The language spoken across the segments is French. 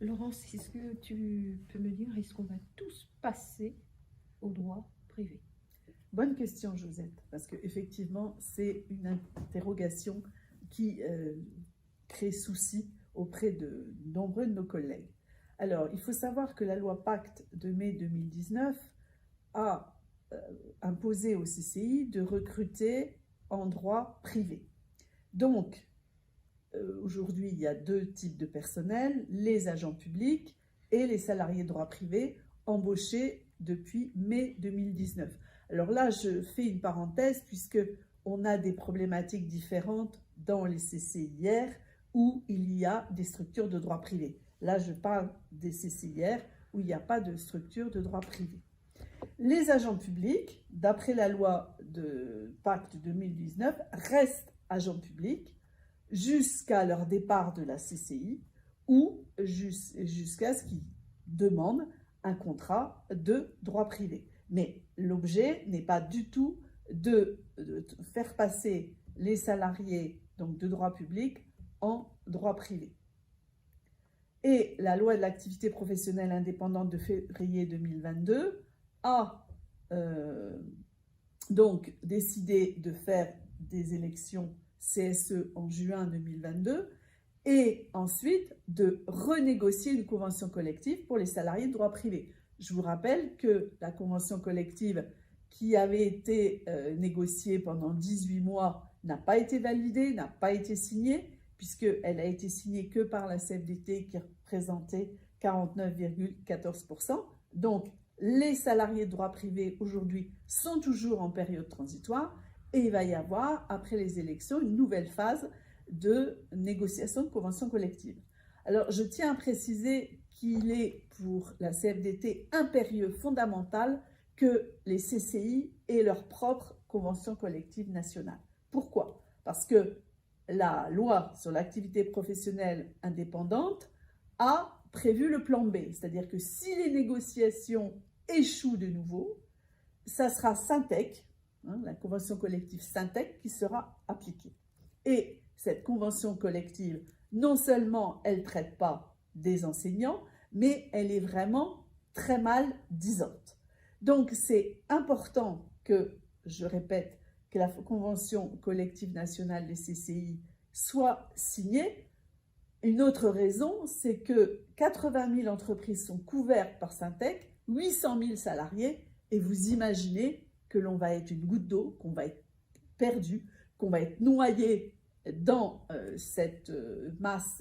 Laurence, est-ce que tu peux me dire, est-ce qu'on va tous passer au droit privé? Bonne question, Josette, parce qu'effectivement, c'est une interrogation qui crée souci auprès de nombreux de nos collègues. Alors, il faut savoir que la loi Pacte de mai 2019 a imposé au CCI de recruter en droit privé. Donc, aujourd'hui, il y a deux types de personnel, les agents publics et les salariés de droit privé embauchés depuis mai 2019. Alors là, je fais une parenthèse puisque on a des problématiques différentes dans les CCIR où il y a des structures de droit privé. Là, je parle des CCIR où il n'y a pas de structure de droit privé. Les agents publics, d'après la loi de Pacte 2019, restent agents publics jusqu'à leur départ de la CCI ou jusqu'à ce qu'ils demandent un contrat de droit privé. Mais l'objet n'est pas du tout de faire passer les salariés donc de droit public en droit privé. Et la loi de l'activité professionnelle indépendante de février 2022 a donc décidé de faire des élections CSE en juin 2022 et ensuite de renégocier une convention collective pour les salariés de droit privé. Je vous rappelle que la convention collective qui avait été négociée pendant 18 mois n'a pas été validée, n'a pas été signée, puisqu'elle a été signée que par la CFDT qui représentait 49,14%. Donc, les salariés de droit privé aujourd'hui sont toujours en période transitoire et il va y avoir, après les élections, une nouvelle phase de négociation de convention collective. Alors, je tiens à préciser qu'il est pour la CFDT impérieux, fondamental, que les CCI aient leur propre convention collective nationale. Pourquoi? Parce que la loi sur l'activité professionnelle indépendante a prévu le plan B, c'est-à-dire que si les négociations échouent de nouveau, ça sera Syntec, la convention collective Syntec, qui sera appliquée. Et cette convention collective, non seulement elle ne traite pas des enseignants, mais elle est vraiment très mal disante. Donc c'est important que, je répète, que la convention collective nationale des CCI soit signée. Une autre raison, c'est que 80 000 entreprises sont couvertes par Syntec, 800 000 salariés, et vous imaginez que l'on va être une goutte d'eau, qu'on va être perdu, qu'on va être noyé dans cette masse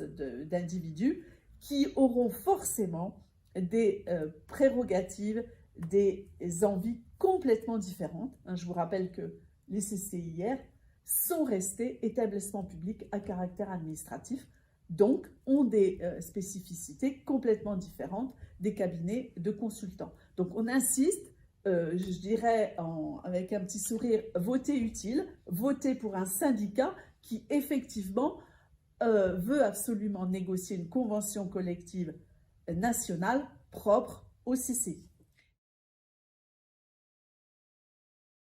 d'individus qui auront forcément des prérogatives, des envies complètement différentes. Je vous rappelle que les CCIR sont restés établissements publics à caractère administratif, donc ont des spécificités complètement différentes des cabinets de consultants. Donc on insiste, je dirais avec un petit sourire, voter utile, voter pour un syndicat qui effectivement veut absolument négocier une convention collective nationale propre au CCI.